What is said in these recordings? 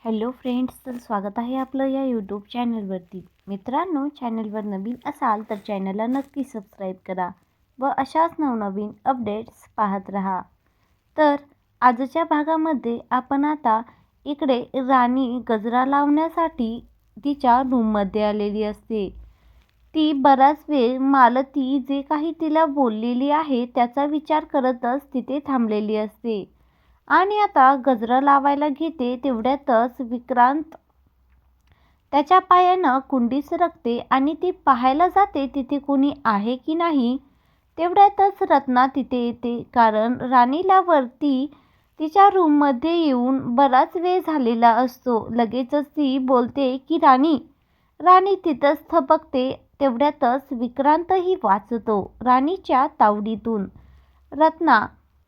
Hello friends, तर स्वागत आहे आपलं या यूट्यूब चॅनलवरती. मित्रांनो, चॅनलवर नवीन असाल तर चॅनलला नक्की सबस्क्राईब करा व अशाच नवनवीन अपडेट्स पाहत राहा. तर आजच्या भागामध्ये आपण आता इकडे राणी गजरा लावण्यासाठी तिच्या रूममध्ये आलेली असते. ती बराच वेळ मालती जे काही तिला बोललेली आहे त्याचा विचार करतच तिथे थांबलेली असते. आणि आता गजरा लावायला घेते तेवढ्यातच विक्रांत त्याच्या पायानं कुंडी सरकते आणि ती पाहायला जाते तिथे कोणी आहे की नाही. तेवढ्यातच रत्ना तिथे येते, कारण राणीला वरती तिच्या रूममध्ये येऊन बराच वेळ झालेला असतो. लगेचच ती बोलते की राणी राणी तिथंच थबकते. तेवढ्यातच विक्रांतही वाचतो राणीच्या तावडीतून. रत्ना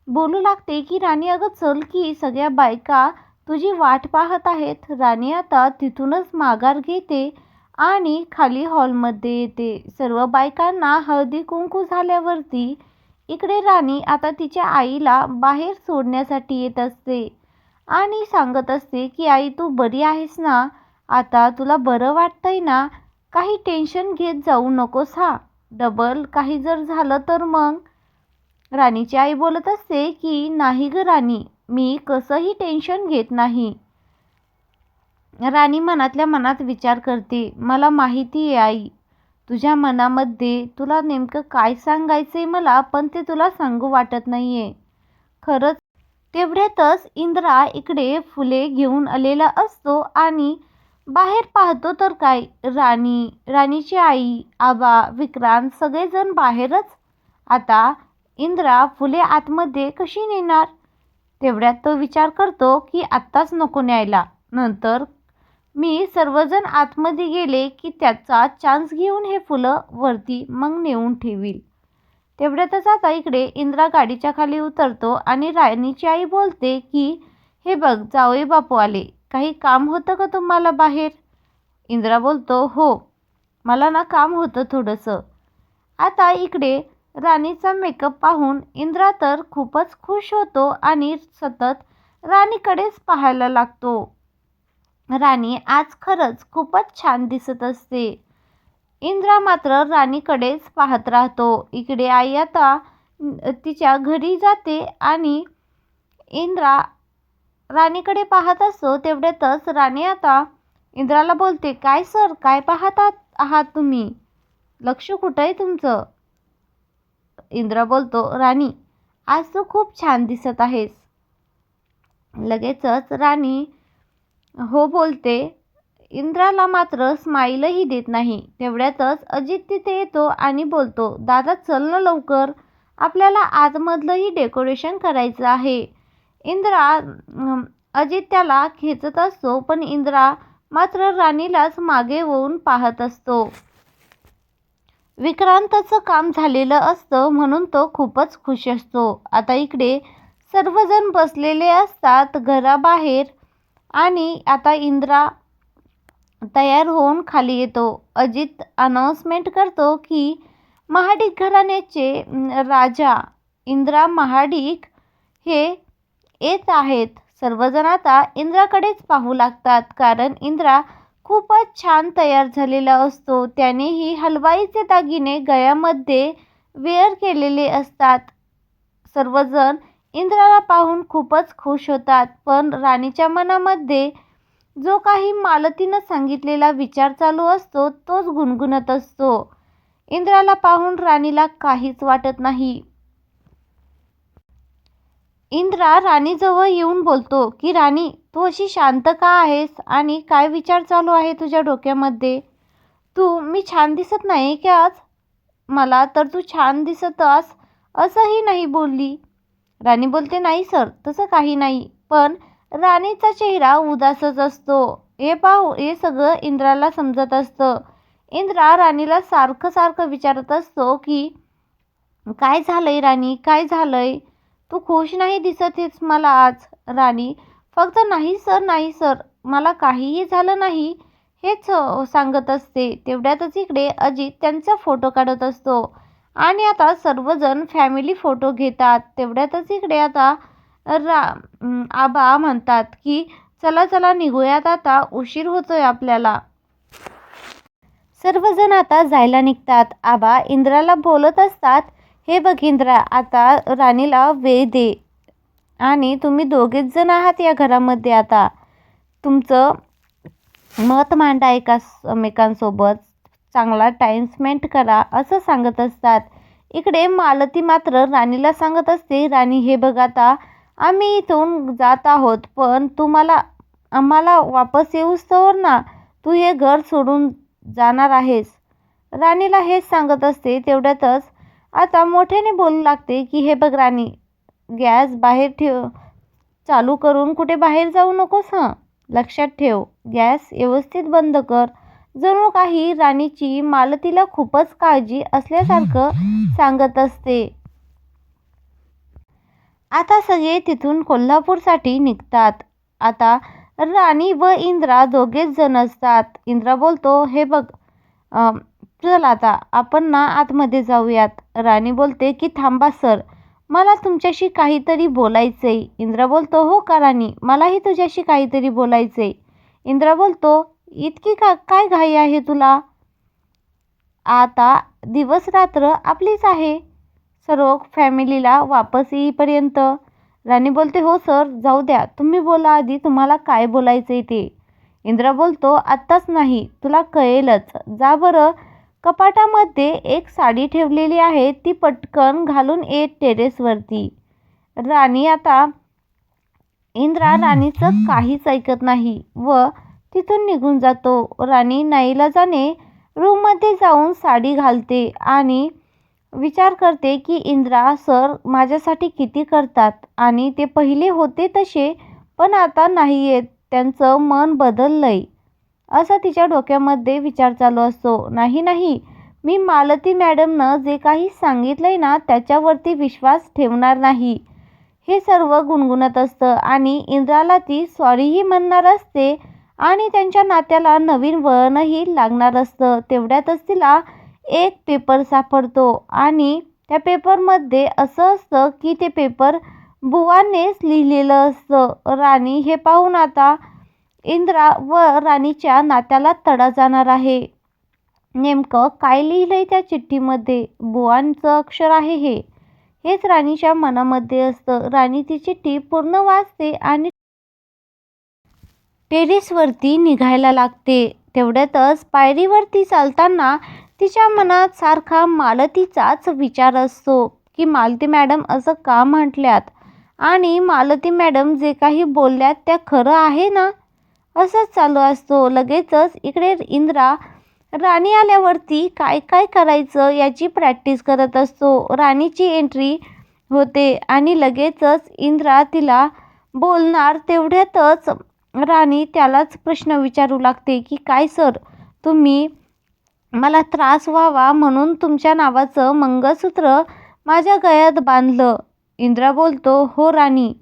बोलू लागते की राणी अगं चल की, सगळ्या बायका तुझी वाट पाहत आहेत. राणी आता तिथूनच माघार घेते आणि खाली हॉलमध्ये येते. सर्व बायकांना हळदी कुंकू झाल्यावरती इकडे राणी आता तिच्या आईला बाहेर सोडण्यासाठी येत असते आणि सांगत असते की आई तू बरी आहेस ना, आता तुला बरं वाटतंय ना, काही टेन्शन घेत जाऊ नकोस हा, डबल काही जर झालं तर मग. राणीची आई बोलत असते की नाही ग राणी, मी कसंही टेन्शन घेत नाही. राणी मनातल्या मनात विचार करते, मला माहिती आहे आई, तुझ्या मनामध्ये तुला नेमकं काय सांगायचंय मला, पण ते तुला सांगू वाटत नाहीये खरंच. तेवढ्यातच इंद्रा इकडे फुले घेऊन आलेला असतो आणि बाहेर पाहतो तर काय, राणीची आई, आबा, विक्रांत सगळेजण बाहेरच. आता इंद्रा फुले आतमध्ये कशी नेणार. तेवढ्यात तो विचार करतो की आत्ताच नको न्यायला, नंतर मी सर्वजण आतमध्ये गेले की त्याचा चान्स घेऊन हे फुलं वरती मग नेऊन ठेवील. तेवढ्यातच आता इकडे इंद्रा गाडीच्या खाली उतरतो आणि राणीची आई बोलते की हे बघ जावई बापू आले, काही काम होतं का तुम्हाला बाहेर. इंद्रा बोलतो हो, मला ना काम होतं थोडंसं. आता इकडे राणीचा मेकअप पाहून इंद्रा तर खूपच खुश होतो आणि सतत राणीकडेच पाहायला लागतो. राणी आज खरंच खूपच छान दिसत असते. इंद्रा मात्र राणीकडेच पाहत राहतो. इकडे आई आता तिच्या घरी जाते आणि इंद्रा राणीकडे पाहत असतो. तेवढ्यातच राणी आता इंद्राला बोलते, काय सर, काय पाहतात आहात तुम्ही, लक्ष कुठं आहे तुमचं. इंद्रा बोलतो, राणी आज तू खूप छान दिसत आहेस. लगेचच राणी हो बोलते. इंद्राला मात्र स्माईलही देत नाही. तेवढ्यातच अजित तिथे येतो आणि बोलतो, दादा चल ना लवकर, आपल्याला आतमधलंही डेकोरेशन करायचं आहे. अजित त्याला खेचत असतो, पण इंद्रा मात्र राणीलाच मागे वळून पाहत असतो. विक्रांतचं काम झालेलं असतं म्हणून तो खूपच खुश असतो. आता इकडे सर्वजण बसलेले असतात घराबाहेर आणि आता इंद्रा तयार होऊन खाली येतो. अजित अनाउन्समेंट करतो की महाडिक घराण्याचे राजा इंद्रा महाडिक हे येत आहेत. सर्वजण आता इंद्राकडेच पाहू लागतात, कारण इंद्रा खूपच छान तयार झालेला असतो. त्यानेही हलवाईचे दागिने गळ्यामध्ये वेअर केलेले असतात. सर्वजण इंद्राला पाहून खूपच खुश होतात, पण राणीच्या मनामध्ये जो काही मालतीनं सांगितलेला विचार चालू असतो तोच गुणगुणत असतो. इंद्राला पाहून राणीला काहीच वाटत नाही. इंद्रा राणीजवळ येऊन बोलतो की राणी तू अशी शांत का आहेस आणि काय विचार चालू आहे तुझ्या डोक्यामध्ये. मी छान दिसत नाही की आज, मला तर तू छान दिसतस असंही नाही बोलली. राणी बोलते, नाही सर तसं काही नाही, पण राणीचा चेहरा उदासच असतो. हे सगळं इंद्राला समजत असतं. इंद्रा राणीला सारखं सारखं विचारत असतो की काय झालंय राणी, काय झालंय, तू खुश नाही दिसत आहेस मला आज. राणी फक्त नाही सर, नाही सर, मला काहीही झालं नाही हेच सांगत असते. तेवढ्यातच इकडे अजित त्यांचा फोटो काढत असतो आणि आता सर्वजण फॅमिली फोटो घेतात. तेवढ्यातच इकडे आता आबा म्हणतात की चला चला निघूयात आता, उशीर होतोय आपल्याला. सर्वजण आता जायला निघतात. आबा इंद्राला बोलत असतात, हे बघ इंद्रा, आता राणीला वेळ दे आणि तुम्ही दोघेच जण आहात या घरामध्ये. आता तुमचं मत मांडा एकमेकांसोबत, चांगला टाईम स्पेंड करा असं सांगत असतात. इकडे मालती मात्र राणीला सांगत असते, राणी हे बघ, आता आम्ही इथून जात आहोत, पण आम्हाला वापस येऊस्तोवर ना तू हे घर सोडून जाणार आहेस. राणीला हेच सांगत असते. तेवढ्यातच आता मोठ्याने बोलू लागते की हे बघ राणी, गॅस बाहेर ठेव, चालू करून कुठे बाहेर जाऊ नकोस. लक्षात ठेव, गॅस व्यवस्थित बंद कर. जणू काही राणीची मालतीला खूपच काळजी असल्यासारखं सांगत असते. आता सगळे तिथून कोल्हापूरसाठी निघतात. आता राणी व इंद्रा दोघेच जण असतात. इंद्रा बोलतो, हे बघ, चल आता आपण ना आतमध्ये जाऊयात. राणी बोलते की थांबा सर, मला तुमच्याशी काहीतरी बोलायचंय. इंद्रा बोलतो, हो का राणी, मलाही तुझ्याशी काहीतरी बोलायचंय. इंद्रा बोलतो, इतकी काय घाई आहे तुला? आता दिवस रात्र आपलीच आहे, सर्व फॅमिलीला वापस येईपर्यंत. राणी बोलते, हो सर, जाऊ द्या, तुम्ही बोला आधी, तुम्हाला काय बोलायचंय ते. इंद्रा बोलतो, आत्ताच नाही, तुला कळेलच. जा बरं, कपाटामध्ये एक साडी ठेवलेली आहे, ती पटकन घालून ये टेरेसवरती. इंद्रा राणीचं काहीच ऐकत नाही व तिथून निघून जातो. राणी नाईलाजाने रूममध्ये जाऊन साडी घालते आणि विचार करते की इंद्रा सर माझ्यासाठी किती करतात आणि ते पहिले होते तसे, पण आता नाही आहेत, त्यांचं मन बदललंय, असं तिच्या डोक्यामध्ये विचार चालू असतो. नाही, मी मालती मॅडमनं जे काही सांगितलंय ना त्याच्यावरती विश्वास ठेवणार नाही, हे सर्व गुणगुणत असतं. आणि इंद्राला ती सॉरीही म्हणणार असते आणि त्यांच्या नात्याला नवीन वळणही लागणार असतं. तेवढ्यातच तिला एक पेपर सापडतो आणि त्या पेपरमध्ये असं असतं की ते पेपर बुवानेच लिहिलेलं असतं. राणी हे पाहून आता इंद्रा व राणीच्या नात्याला तडा जाणार आहे. नेमकं काय लिहिलंय त्या चिठ्ठीमध्ये? बुवांचं अक्षर आहे हेच राणीच्या मनामध्ये असतं. राणी ती चिठ्ठी पूर्ण वाचते आणि टेरेसवरती निघायला लागते. तेवढ्यातच पायरीवरती चालताना तिच्या मनात सारखा मालतीचाच विचार असतो की मालती मॅडम असं का म्हटल्यात आणि मालती मॅडम जे काही बोलल्यात त्या खरं आहे ना, असंच चालू असतो. लगेचच इकडे इंद्रा राणी आल्यावरती काय काय करायचं याची प्रॅक्टिस करत असतो. राणीची एंट्री होते आणि लगेचच इंद्रा तिला बोलणार. तेवढ्यातच राणी त्यालाच प्रश्न विचारू लागते की काय सर, तुम्ही मला त्रास व्हावा म्हणून तुमच्या नावाचं मंगळसूत्र माझ्या गळ्यात बांधलं. इंद्रा बोलतो, हो राणी,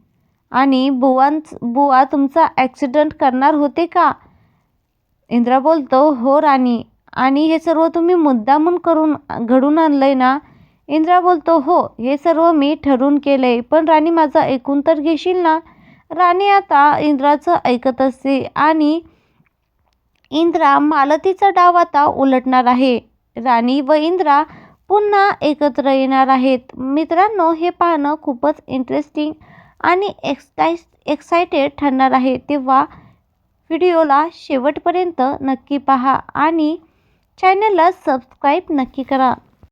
आणि बुवा तुमचा ॲक्सिडेंट करणार होते का? इंद्रा बोलतो, हो राणी, आणि हे सर्व तुम्ही मुद्दामून घडून आणलंय ना? इंद्रा बोलतो, हो, हे सर्व मी ठरवून केलंय, पण राणी माझं ऐकून तर घेशील ना? राणी आता इंद्राचं ऐकत असते आणि इंद्रा मालतीचा डाव आता उलटणार आहे. राणी व इंद्रा पुन्हा एकत्र येणार आहेत. मित्रांनो, हे पाहणं खूपच इंटरेस्टिंग आणि एक्सायटेड ठरणार आहे. तेव्हा व्हिडिओला शेवटपर्यंत नक्की पहा आणि चॅनलला सबस्क्राईब नक्की करा.